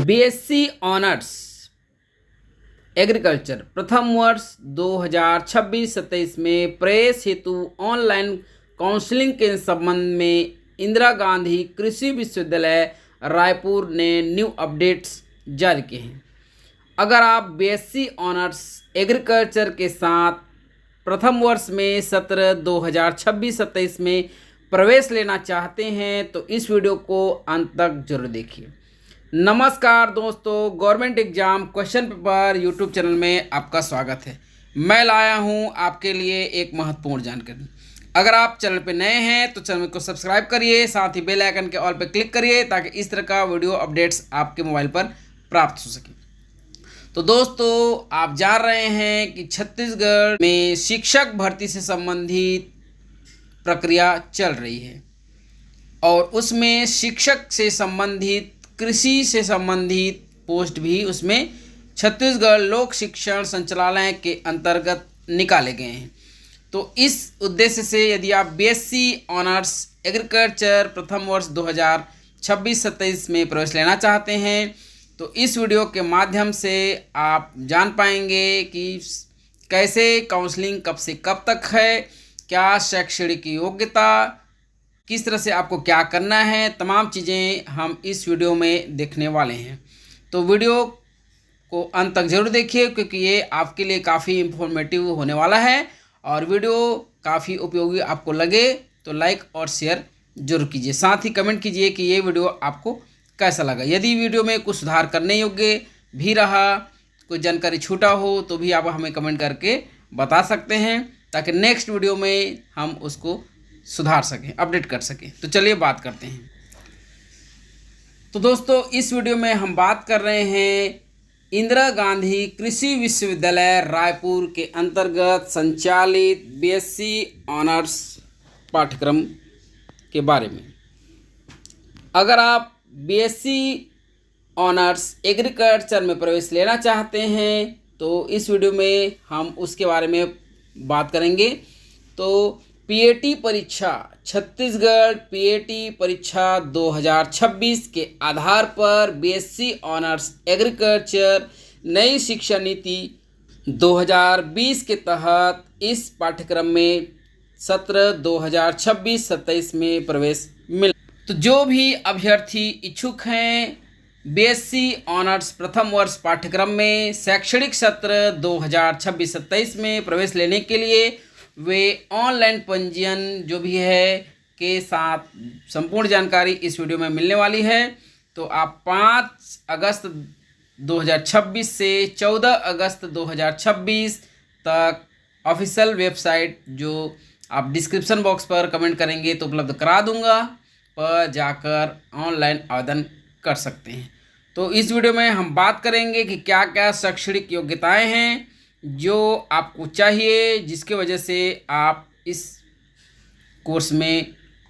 BSc honours agriculture प्रथम वर्ष 2026-27 में प्रवेश हेतु ऑनलाइन काउंसलिंग के संबंध में इंदिरा गांधी कृषि विश्वविद्यालय रायपुर ने न्यू अपडेट्स जारी किए हैं। अगर आप बीएससी ऑनर्स एग्रीकल्चर के साथ प्रथम वर्ष में सत्र 2026-27 में प्रवेश लेना चाहते हैं तो इस वीडियो को अंत तक जरूर देखिए। नमस्कार दोस्तों, government exam question paper YouTube channel में आपका स्वागत है। मैं लाया हूं आपके लिए एक महत्वपूर्ण जानकारी। अगर आप चैनल पे नए हैं तो चैनल को सब्सक्राइब करिए, साथ ही बेल आइकन के ऑल पे क्लिक करिए ताकि इस तरह का वीडियो अपडेट्स आपके मोबाइल पर प्राप्त हो सके। तो दोस्तों, आप जान रहे हैं कि छत्तीसगढ़ में शिक्षक भर्ती से संबंधित प्रक्रिया चल रही है और उसमें शिक्षक से संबंधित कृषि से संबंधित पोस्ट भी उसमें छत्तीसगढ़ लोक शिक्षण संचालनालय के अंतर्गत निकाले गए हैं। तो इस उद्देश्य से यदि आप बीएससी ऑनर्स एग्रीकल्चर प्रथम वर्ष 2026-27 में प्रवेश लेना चाहते हैं तो इस वीडियो के माध्यम से आप जान पाएंगे कि कैसे काउंसलिंग कब से कब तक है, क्या शैक्षणिक योग्यता, किस तरह से आपको क्या करना है, तमाम चीज़ें हम इस वीडियो में देखने वाले हैं। तो वीडियो को अंत तक जरूर देखिए क्योंकि ये आपके लिए काफ़ी इन्फॉर्मेटिव होने वाला है और वीडियो काफ़ी उपयोगी आपको लगे तो लाइक और शेयर जरूर कीजिए। साथ ही कमेंट कीजिए कि ये वीडियो आपको कैसा लगा। यदि वीडियो में कुछ सुधार करने योग्य भी रहा, कोई जानकारी छूटा हो तो भी आप हमें कमेंट करके बता सकते हैं ताकि नेक्स्ट वीडियो में हम उसको सुधार सकें, अपडेट कर सकें। तो चलिए बात करते हैं। तो दोस्तों, इस वीडियो में हम बात कर रहे हैं इंदिरा गांधी कृषि विश्वविद्यालय रायपुर के अंतर्गत संचालित बीएससी ऑनर्स पाठ्यक्रम के बारे में। अगर आप बीएससी ऑनर्स एग्रीकल्चर में प्रवेश लेना चाहते हैं तो इस वीडियो में हम उसके बारे में बात करेंगे। तो पीएटी परीक्षा, छत्तीसगढ़ पीएटी परीक्षा 2026 के आधार पर बीएससी ऑनर्स एग्रीकल्चर नई शिक्षा नीति 2020 के तहत इस पाठ्यक्रम में सत्र 2026-27 में प्रवेश मिला। तो जो भी अभ्यर्थी इच्छुक हैं बीएससी ऑनर्स प्रथम वर्ष पाठ्यक्रम में शैक्षणिक सत्र 2026-27 में प्रवेश लेने के लिए वे ऑनलाइन पंजीयन जो भी है के साथ संपूर्ण जानकारी इस वीडियो में मिलने वाली है। तो आप 5 अगस्त 2026 से 14 अगस्त 2026 तक ऑफिशियल वेबसाइट जो आप डिस्क्रिप्शन बॉक्स पर कमेंट करेंगे तो उपलब्ध करा दूंगा, पर जाकर ऑनलाइन आवेदन कर सकते हैं। तो इस वीडियो में हम बात करेंगे कि क्या क्या शैक्षणिक योग्यताएं हैं जो आपको चाहिए जिसके वजह से आप इस कोर्स में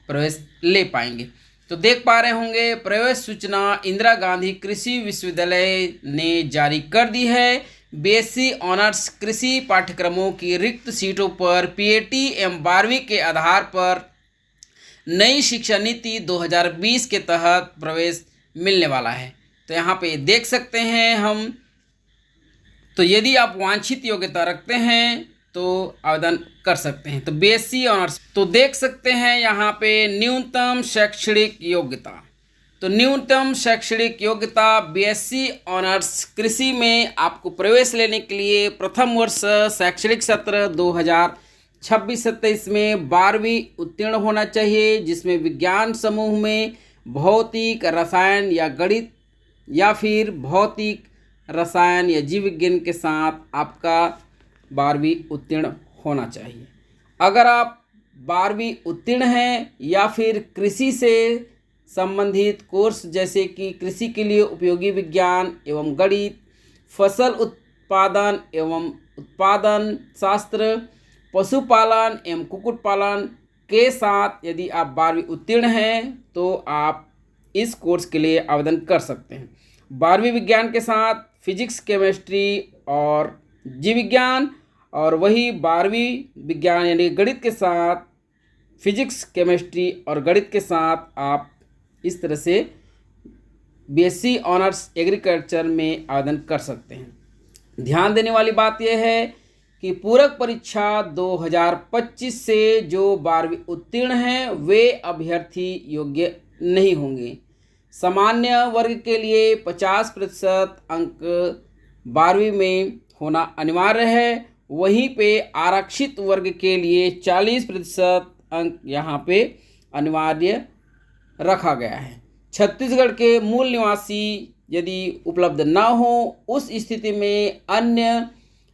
प्रवेश ले पाएंगे। तो देख पा रहे होंगे प्रवेश सूचना इंदिरा गांधी कृषि विश्वविद्यालय ने जारी कर दी है। बीएससी ऑनर्स कृषि पाठ्यक्रमों की रिक्त सीटों पर पीएटी एवं 12वीं के आधार पर नई शिक्षा नीति 2020 के तहत प्रवेश मिलने वाला है। तो यहाँ पे देख सकते हैं हम। तो यदि आप वांछित योग्यता रखते हैं तो आवेदन कर सकते हैं। तो बीएससी ऑनर्स तो देख सकते हैं यहाँ पे न्यूनतम शैक्षणिक योग्यता। तो न्यूनतम शैक्षणिक योग्यता बीएससी ऑनर्स कृषि में आपको प्रवेश लेने के लिए प्रथम वर्ष शैक्षणिक सत्र 2026-27 में 12वीं उत्तीर्ण होना चाहिए, जिसमें विज्ञान समूह में भौतिक, रसायन या गणित या फिर भौतिक, रसायन या जीव विज्ञान के साथ आपका 12वीं उत्तीर्ण होना चाहिए। अगर आप 12वीं उत्तीर्ण हैं या फिर कृषि से संबंधित कोर्स जैसे कि कृषि के लिए उपयोगी विज्ञान एवं गणित, फसल उत्पादन एवं उत्पादन शास्त्र, पशुपालन एवं कुक्कुट पालन के साथ यदि आप 12वीं उत्तीर्ण हैं तो आप इस कोर्स के लिए आवेदन कर सकते हैं। 12वीं विज्ञान के साथ फिजिक्स, केमिस्ट्री और जीव विज्ञान, और वही 12वीं विज्ञान यानी गणित के साथ फिजिक्स, केमिस्ट्री और गणित के साथ आप इस तरह से बीएससी ऑनर्स एग्रीकल्चर में आवेदन कर सकते हैं। ध्यान देने वाली बात यह है कि पूरक परीक्षा 2025 से जो 12वीं उत्तीर्ण हैं वे अभ्यर्थी योग्य नहीं होंगे। सामान्य वर्ग के लिए 50% अंक 12वीं में होना अनिवार्य है, वहीं पे आरक्षित वर्ग के लिए 40% अंक यहाँ पे अनिवार्य रखा गया है। छत्तीसगढ़ के मूल निवासी यदि उपलब्ध न हो उस स्थिति में अन्य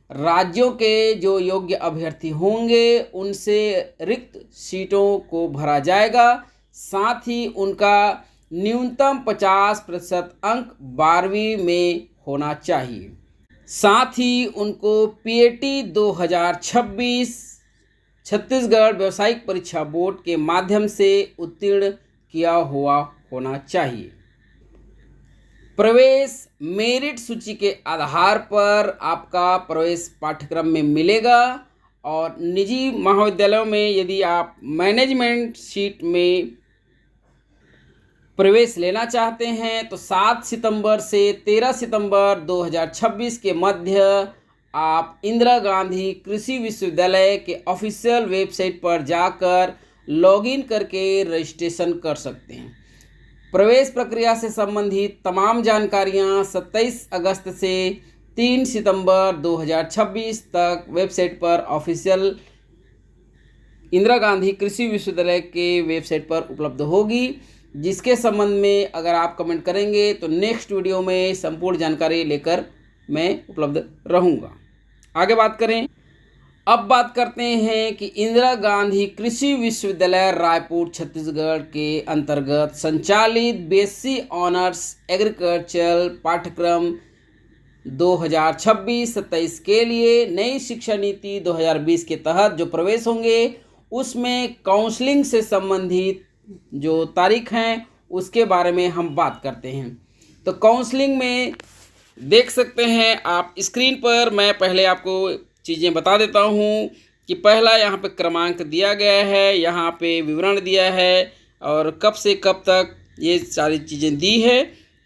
राज्यों के जो योग्य अभ्यर्थी होंगे उनसे रिक्त सीटों को भरा जाएगा। साथ ही उनका न्यूनतम 50% अंक 12वीं में होना चाहिए। साथ ही उनको पीएटी 2026 छत्तीसगढ़ व्यावसायिक परीक्षा बोर्ड के माध्यम से उत्तीर्ण किया हुआ होना चाहिए। प्रवेश मेरिट सूची के आधार पर आपका प्रवेश पाठ्यक्रम में मिलेगा और निजी महाविद्यालयों में यदि आप मैनेजमेंट सीट में प्रवेश लेना चाहते हैं तो 7 सितंबर से 13 सितंबर 2026 के मध्य आप इंदिरा गांधी कृषि विश्वविद्यालय के ऑफिशियल वेबसाइट पर जाकर लॉगिन करके रजिस्ट्रेशन कर सकते हैं। प्रवेश प्रक्रिया से संबंधित तमाम जानकारियां 27 अगस्त से 3 सितंबर 2026 तक वेबसाइट पर ऑफिशियल इंदिरा गांधी कृषि विश्वविद्यालय के वेबसाइट पर उपलब्ध होगी, जिसके संबंध में अगर आप कमेंट करेंगे तो नेक्स्ट वीडियो में संपूर्ण जानकारी लेकर मैं उपलब्ध रहूँगा। आगे बात करें, अब बात करते हैं कि इंदिरा गांधी कृषि विश्वविद्यालय रायपुर छत्तीसगढ़ के अंतर्गत संचालित बीएससी ऑनर्स एग्रीकल्चर पाठ्यक्रम 2026-27 के लिए नई शिक्षा नीति 2020 के तहत जो प्रवेश होंगे उसमें काउंसलिंग से संबंधित जो तारीख हैं उसके बारे में हम बात करते हैं। तो काउंसलिंग में देख सकते हैं आप स्क्रीन पर, मैं पहले आपको चीज़ें बता देता हूं कि पहला यहाँ पे क्रमांक दिया गया है, यहाँ पे विवरण दिया है और कब से कब तक ये सारी चीज़ें दी है।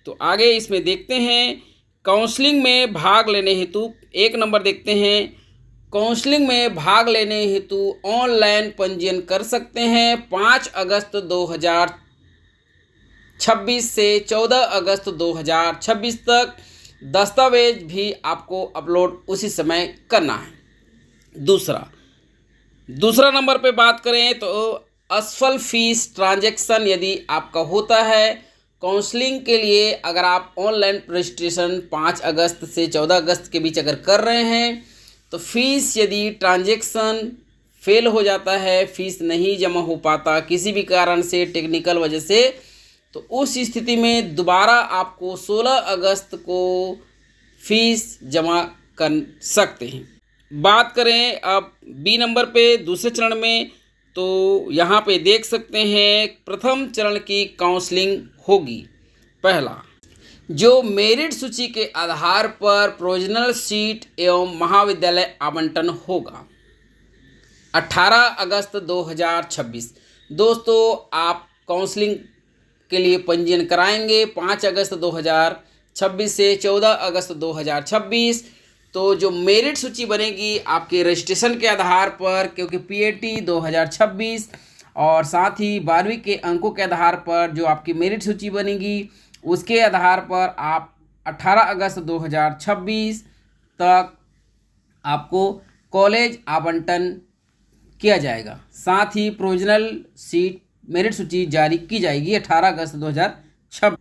तो आगे इसमें देखते हैं काउंसलिंग में भाग लेने हेतु 1 नंबर देखते हैं। काउंसलिंग में भाग लेने हेतु ऑनलाइन पंजीयन कर सकते हैं 5 अगस्त 2026 से 14 अगस्त 2026 तक। दस्तावेज भी आपको अपलोड उसी समय करना है। दूसरा नंबर पे बात करें तो असफल फीस ट्रांजैक्शन यदि आपका होता है काउंसलिंग के लिए, अगर आप ऑनलाइन रजिस्ट्रेशन 5 अगस्त से 14 अगस्त के बीच अगर कर रहे हैं तो फीस यदि ट्रांजैक्शन फेल हो जाता है, फीस नहीं जमा हो पाता किसी भी कारण से, टेक्निकल वजह से, तो उस स्थिति में दोबारा आपको 16 अगस्त को फीस जमा कर सकते हैं। बात करें अब बी नंबर पे दूसरे चरण में, तो यहाँ पे देख सकते हैं प्रथम चरण की काउंसलिंग होगी। पहला, जो मेरिट सूची के आधार पर प्रोविजनल सीट एवं महाविद्यालय आवंटन होगा 18 अगस्त 2026। दोस्तों आप काउंसलिंग के लिए पंजीयन कराएंगे 5 अगस्त 2026 से 14 अगस्त 2026। तो जो मेरिट सूची बनेगी आपके रजिस्ट्रेशन के आधार पर, क्योंकि पीएटी 2026 और साथ ही 12वीं के अंकों के आधार पर जो आपकी मेरिट सूची बनेगी उसके आधार पर आप 18 अगस्त 2026 तक आपको कॉलेज आवंटन किया जाएगा। साथ ही प्रोविजनल सीट मेरिट सूची जारी की जाएगी 18 अगस्त 2026।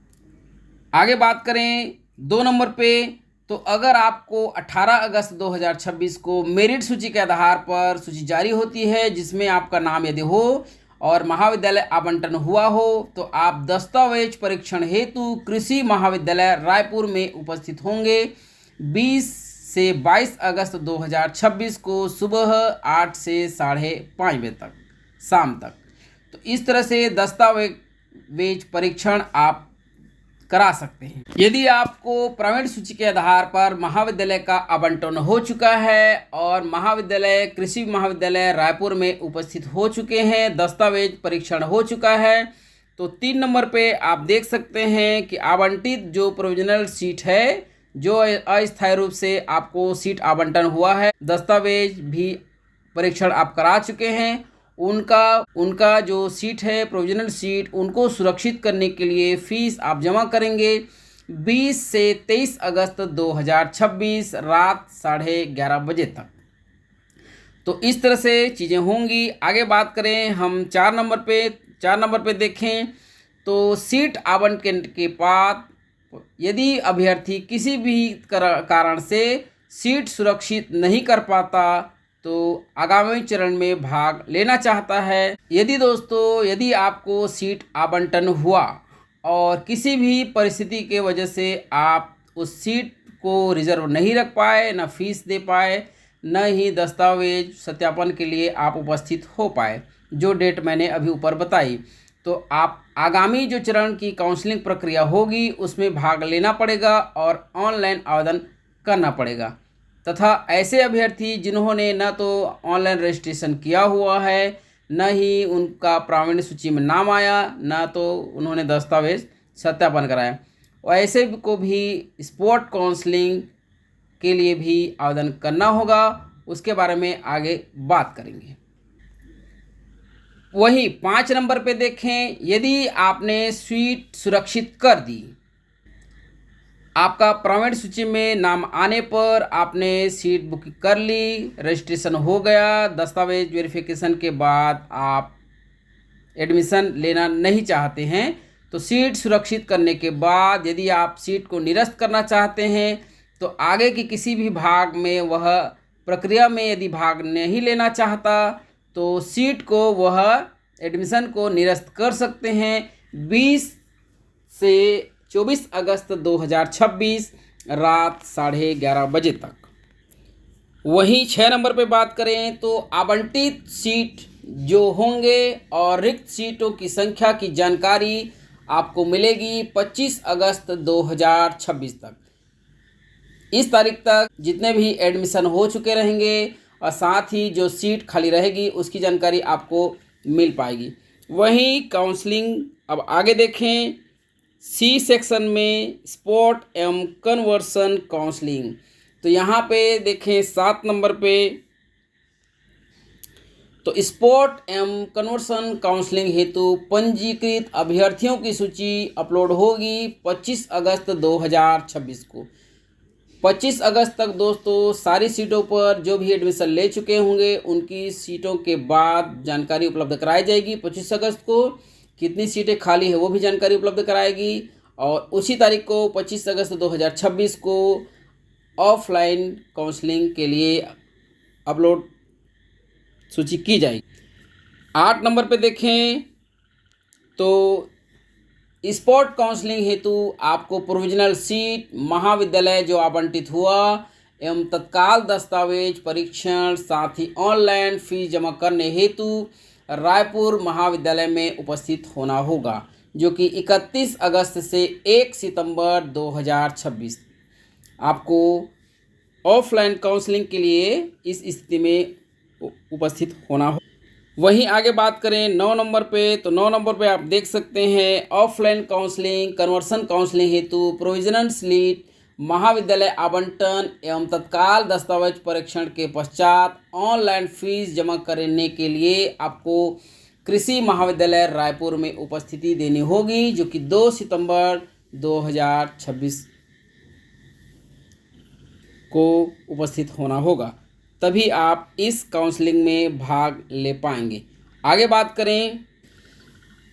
आगे बात करें 2 नंबर पे, तो अगर आपको 18 अगस्त 2026 को मेरिट सूची के आधार पर सूची जारी होती है जिसमें आपका नाम यदि हो और महाविद्यालय आवंटन हुआ हो, तो आप दस्तावेज परीक्षण हेतु कृषि महाविद्यालय रायपुर में उपस्थित होंगे 20 से 22 अगस्त 2026 को सुबह 8 से 5:30 बजे तक शाम तक। तो इस तरह से दस्तावेज परीक्षण आप करा सकते हैं। यदि आपको प्राइवेट सूची के आधार पर महाविद्यालय का आवंटन हो चुका है और महाविद्यालय कृषि महाविद्यालय रायपुर में उपस्थित हो चुके हैं, दस्तावेज परीक्षण हो चुका है, तो 3 नंबर पे आप देख सकते हैं कि आवंटित जो प्रोविजनल सीट है, जो अस्थायी रूप से आपको सीट आवंटन हुआ है, दस्तावेज भी परीक्षण आप करा चुके हैं, उनका जो सीट है प्रोविजनल सीट, उनको सुरक्षित करने के लिए फीस आप जमा करेंगे 20 से 23 अगस्त 2026 रात 11:30 बजे तक। तो इस तरह से चीज़ें होंगी। आगे बात करें हम 4 नंबर पे देखें तो सीट आवंटन के बाद यदि अभ्यर्थी किसी भी कारण से सीट सुरक्षित नहीं कर पाता तो आगामी चरण में भाग लेना चाहता है। यदि आपको सीट आवंटन हुआ और किसी भी परिस्थिति के वजह से आप उस सीट को रिजर्व नहीं रख पाए, न फीस दे पाए, न ही दस्तावेज सत्यापन के लिए आप उपस्थित हो पाए, जो डेट मैंने अभी ऊपर बताई, तो आप आगामी जो चरण की काउंसलिंग प्रक्रिया होगी उसमें भाग लेना पड़ेगा और ऑनलाइन आवेदन करना पड़ेगा। तथा ऐसे अभ्यर्थी जिन्होंने न तो ऑनलाइन रजिस्ट्रेशन किया हुआ है, न ही उनका प्रावीण्य सूची में नाम आया, न तो उन्होंने दस्तावेज सत्यापन कराया, और ऐसे को भी स्पॉट काउंसलिंग के लिए भी आवेदन करना होगा। उसके बारे में आगे बात करेंगे। वहीं 5 नंबर पे देखें, यदि आपने सीट सुरक्षित कर दी, आपका प्रावीण्य सूची में नाम आने पर आपने सीट बुकिंग कर ली, रजिस्ट्रेशन हो गया, दस्तावेज वेरिफिकेशन के बाद आप एडमिशन लेना नहीं चाहते हैं, तो सीट सुरक्षित करने के बाद यदि आप सीट को निरस्त करना चाहते हैं तो आगे की किसी भी भाग में वह प्रक्रिया में यदि भाग नहीं लेना चाहता तो सीट को वह एडमिशन को निरस्त कर सकते हैं 20 से 24 अगस्त 2026 रात 11:30 बजे तक। वहीं 6 नंबर पे बात करें तो आवंटित सीट जो होंगे और रिक्त सीटों की संख्या की जानकारी आपको मिलेगी 25 अगस्त 2026 तक। इस तारीख तक जितने भी एडमिशन हो चुके रहेंगे और साथ ही जो सीट खाली रहेगी उसकी जानकारी आपको मिल पाएगी। वहीं काउंसलिंग अब आगे देखें, सी सेक्शन में स्पॉट एवं कन्वर्सन काउंसलिंग, तो यहाँ पे देखें 7 नंबर पे, तो स्पॉट एवं कन्वर्सन काउंसलिंग हेतु पंजीकृत अभ्यर्थियों की सूची अपलोड होगी 25 अगस्त 2026 को। 25 अगस्त तक दोस्तों सारी सीटों पर जो भी एडमिशन ले चुके होंगे उनकी सीटों के बाद जानकारी उपलब्ध कराई जाएगी। 25 अगस्त को कितनी सीटें खाली है वो भी जानकारी उपलब्ध कराएगी और उसी तारीख को 25 अगस्त 2026 को ऑफलाइन काउंसलिंग के लिए अपलोड सूची की जाएगी। 8 नंबर पे देखें तो स्पॉट काउंसलिंग हेतु आपको प्रोविजनल सीट, महाविद्यालय जो आवंटित हुआ एवं तत्काल दस्तावेज परीक्षण, साथ ही ऑनलाइन फीस जमा करने हेतु रायपुर महाविद्यालय में उपस्थित होना होगा, जो कि 31 अगस्त से 1 सितंबर 2026 आपको ऑफलाइन काउंसलिंग के लिए इस स्थिति में उपस्थित होना हो। वहीं आगे बात करें 9 नंबर पे, तो 9 नंबर पे आप देख सकते हैं ऑफलाइन काउंसलिंग कन्वर्सन काउंसलिंग हेतु प्रोविजनल सीट, महाविद्यालय आवंटन एवं तत्काल दस्तावेज परीक्षण के पश्चात ऑनलाइन फीस जमा करने के लिए आपको कृषि महाविद्यालय रायपुर में उपस्थिति देनी होगी, जो कि 2 सितंबर 2026 को उपस्थित होना होगा, तभी आप इस काउंसलिंग में भाग ले पाएंगे। आगे बात करें,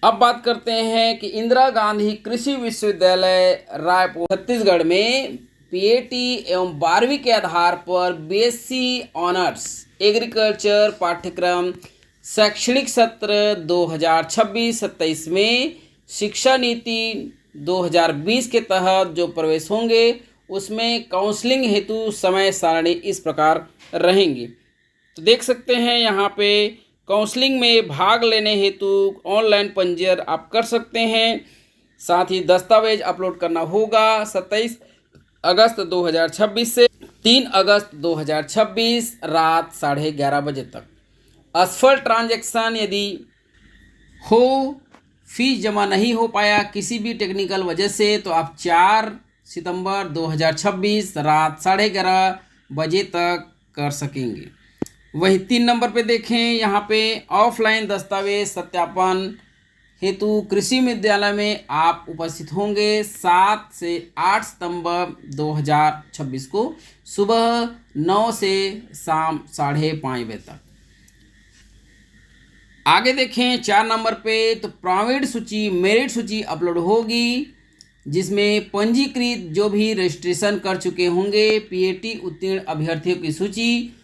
अब बात करते हैं कि इंदिरा गांधी कृषि विश्वविद्यालय रायपुर छत्तीसगढ़ में पीएटी एवं 12वीं के आधार पर बीएससी ऑनर्स एग्रीकल्चर पाठ्यक्रम शैक्षणिक सत्र 2026-27 में शिक्षा नीति 2020 के तहत जो प्रवेश होंगे उसमें काउंसलिंग हेतु समय सारणी इस प्रकार रहेंगी। तो देख सकते हैं यहाँ पे काउंसलिंग में भाग लेने हेतु ऑनलाइन पंजीयन आप कर सकते हैं, साथ ही दस्तावेज अपलोड करना होगा 27 अगस्त 2026 से 3 अगस्त 2026 रात 11:30 बजे तक। असफल ट्रांजैक्शन यदि हो फीस जमा नहीं हो पाया किसी भी टेक्निकल वजह से, तो आप 4 सितंबर 2026 रात 11:30 बजे तक कर सकेंगे। वही 3 नंबर पे देखें, यहाँ पे ऑफलाइन दस्तावेज सत्यापन हेतु कृषि विद्यालय में आप उपस्थित होंगे 7 से 8 सितंबर 2026 को सुबह 9 से शाम 5:30 बजे तक। आगे देखें 4 नंबर पे, तो प्रावीण्य सूची मेरिट सूची अपलोड होगी, जिसमें पंजीकृत जो भी रजिस्ट्रेशन कर चुके होंगे पीएटी उत्तीर्ण अभ्यर्थियों की सूची,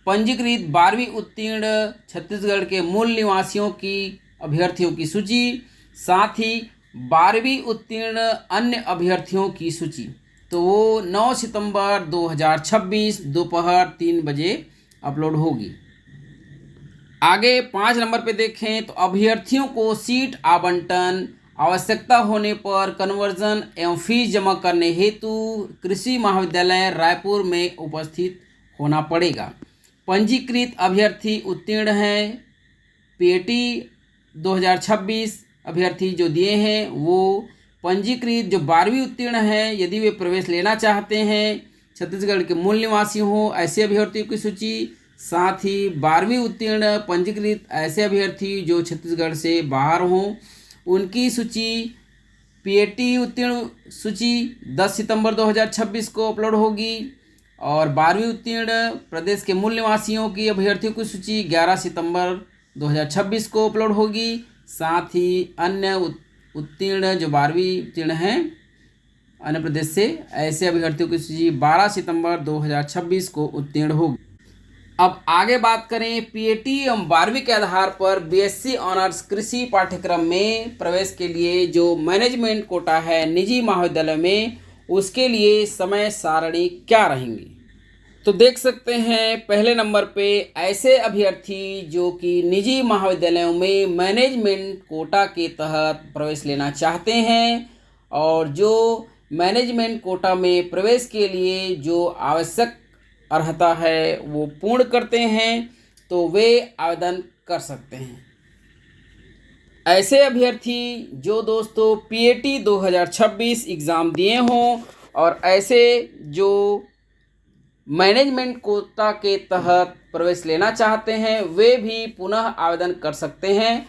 पंजीकृत 12वीं उत्तीर्ण छत्तीसगढ़ के मूल निवासियों की अभ्यर्थियों की सूची, साथ ही 12वीं उत्तीर्ण अन्य अभ्यर्थियों की सूची, तो वो 9 सितंबर 2026 दोपहर 3 बजे अपलोड होगी। आगे 5 नंबर पे देखें, तो अभ्यर्थियों को सीट आवंटन आवश्यकता होने पर कन्वर्जन एवं फीस जमा करने हेतु कृषि महाविद्यालय रायपुर में उपस्थित होना पड़ेगा। पंजीकृत अभ्यर्थी उत्तीर्ण हैं, पीएटी 2026 अभ्यर्थी जो दिए हैं वो पंजीकृत जो 12वीं उत्तीर्ण हैं, यदि वे प्रवेश लेना चाहते हैं छत्तीसगढ़ के मूल निवासी हों ऐसे अभ्यर्थियों की सूची, साथ ही 12वीं उत्तीर्ण पंजीकृत ऐसे अभ्यर्थी जो छत्तीसगढ़ से बाहर हों उनकी सूची, पीएटी उत्तीर्ण सूची 10 सितंबर 2026 को अपलोड होगी और 12वीं उत्तीर्ण प्रदेश के मूल निवासियों की अभ्यर्थियों की सूची 11 सितंबर 2026 को अपलोड होगी। साथ ही अन्य उत्तीर्ण जो 12वीं उत्तीर्ण हैं अन्य प्रदेश से ऐसे अभ्यर्थियों की सूची 12 सितंबर 2026 को उत्तीर्ण होगी। अब आगे बात करें पीएटी एवं 12वीं के आधार पर बीएससी ऑनर्स कृषि पाठ्यक्रम में प्रवेश के लिए जो मैनेजमेंट कोटा है निजी महाविद्यालय में, उसके लिए समय सारणी क्या रहेंगी। तो देख सकते हैं पहले नंबर पे ऐसे अभ्यर्थी जो कि निजी महाविद्यालयों में मैनेजमेंट कोटा के तहत प्रवेश लेना चाहते हैं और जो मैनेजमेंट कोटा में प्रवेश के लिए जो आवश्यक अर्हता है वो पूर्ण करते हैं तो वे आवेदन कर सकते हैं। ऐसे अभ्यर्थी जो दोस्तों पीएटी 2026 एग्ज़ाम दिए हों और ऐसे जो मैनेजमेंट कोटा के तहत प्रवेश लेना चाहते हैं वे भी पुनः आवेदन कर सकते हैं।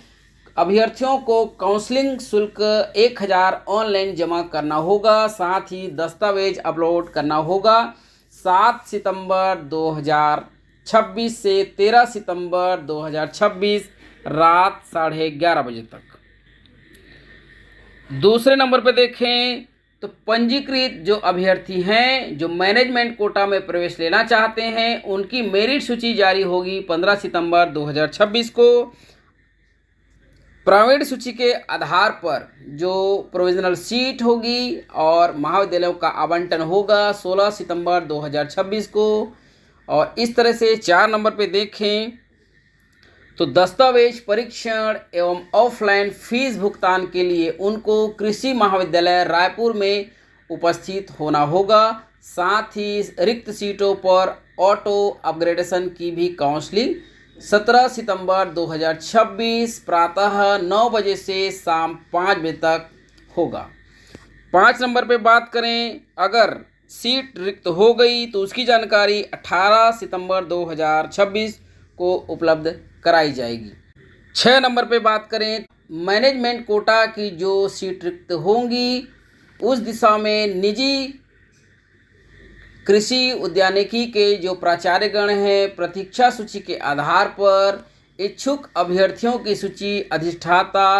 अभ्यर्थियों को काउंसलिंग शुल्क 1000 ऑनलाइन जमा करना होगा, साथ ही दस्तावेज अपलोड करना होगा 7 सितंबर 2026 से 13 सितंबर 2026 रात 11:30 बजे तक। दूसरे नंबर पर देखें तो पंजीकृत जो अभ्यर्थी हैं जो मैनेजमेंट कोटा में प्रवेश लेना चाहते हैं उनकी मेरिट सूची जारी होगी 15 सितंबर 2026 को। प्रावीण्य सूची के आधार पर जो प्रोविजनल सीट होगी और महाविद्यालयों का आवंटन होगा 16 सितंबर 2026 को। और इस तरह से 4 नंबर पे देखें तो दस्तावेज परीक्षण एवं ऑफलाइन फीस भुगतान के लिए उनको कृषि महाविद्यालय रायपुर में उपस्थित होना होगा। साथ ही रिक्त सीटों पर ऑटो अपग्रेडेशन की भी काउंसलिंग 17 सितंबर 2026 प्रातः 9 बजे से शाम 5 बजे तक होगा। 5 नंबर पे बात करें, अगर सीट रिक्त हो गई तो उसकी जानकारी 18 सितंबर 2026 को उपलब्ध कराई जाएगी। 6 नंबर पे बात करें, मैनेजमेंट कोटा की जो सीट रिक्त होंगी उस दिशा में निजी कृषि उद्यानिकी के जो प्राचार्यगण हैं प्रतीक्षा सूची के आधार पर इच्छुक अभ्यर्थियों की सूची अधिष्ठाता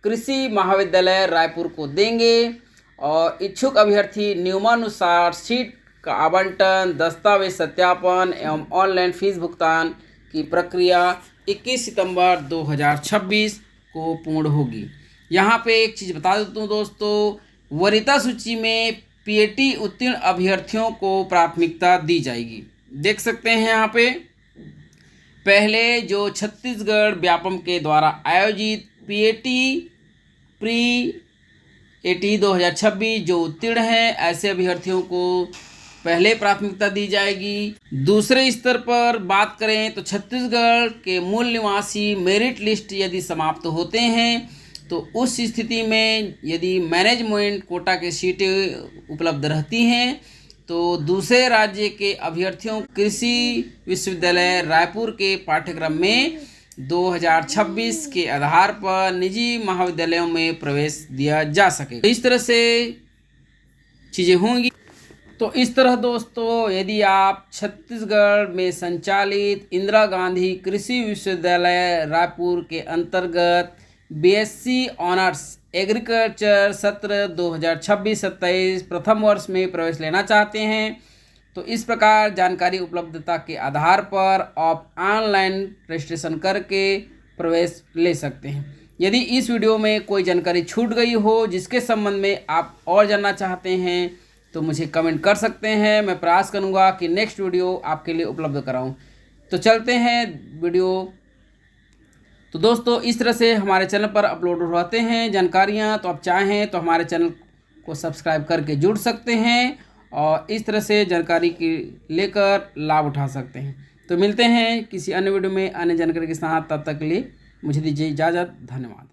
कृषि महाविद्यालय रायपुर को देंगे और इच्छुक अभ्यर्थी नियमानुसार सीट का आवंटन, दस्तावेज सत्यापन एवं ऑनलाइन फीस भुगतान की प्रक्रिया 21 सितंबर 2026 को पूर्ण होगी। यहाँ पे एक चीज़ बता देता हूँ दोस्तों, वरीयता सूची में पीएटी उत्तीर्ण अभ्यर्थियों को प्राथमिकता दी जाएगी। देख सकते हैं यहाँ पे पहले जो छत्तीसगढ़ व्यापम के द्वारा आयोजित पीएटी प्री एटी 2026 जो उत्तीर्ण हैं ऐसे अभ्यर्थियों को पहले प्राथमिकता दी जाएगी। दूसरे स्तर पर बात करें तो छत्तीसगढ़ के मूल निवासी मेरिट लिस्ट यदि समाप्त होते हैं तो उस स्थिति में यदि मैनेजमेंट कोटा की सीटें उपलब्ध रहती हैं तो दूसरे राज्य के अभ्यर्थियों कृषि विश्वविद्यालय रायपुर के पाठ्यक्रम में 2026 के आधार पर निजी महाविद्यालयों में प्रवेश दिया जा सकेगा। इस तरह से चीज़ें होंगी। तो इस तरह दोस्तों, यदि आप छत्तीसगढ़ में संचालित इंदिरा गांधी कृषि विश्वविद्यालय रायपुर के अंतर्गत बीएससी ऑनर्स एग्रीकल्चर सत्र 2026-27 प्रथम वर्ष में प्रवेश लेना चाहते हैं तो इस प्रकार जानकारी उपलब्धता के आधार पर आप ऑनलाइन रजिस्ट्रेशन करके प्रवेश ले सकते हैं। यदि इस वीडियो में कोई जानकारी छूट गई हो जिसके संबंध में आप और जानना चाहते हैं तो मुझे कमेंट कर सकते हैं। मैं प्रयास करूंगा कि नेक्स्ट वीडियो आपके लिए उपलब्ध कराऊं। तो चलते हैं वीडियो। तो दोस्तों, इस तरह से हमारे चैनल पर अपलोड रहते हैं जानकारियां, तो आप चाहें तो हमारे चैनल को सब्सक्राइब करके जुड़ सकते हैं और इस तरह से जानकारी की लेकर लाभ उठा सकते हैं। तो मिलते हैं किसी अन्य वीडियो में अन्य जानकारी के साथ। तब तक के लिए मुझे दीजिए इजाज़त। धन्यवाद।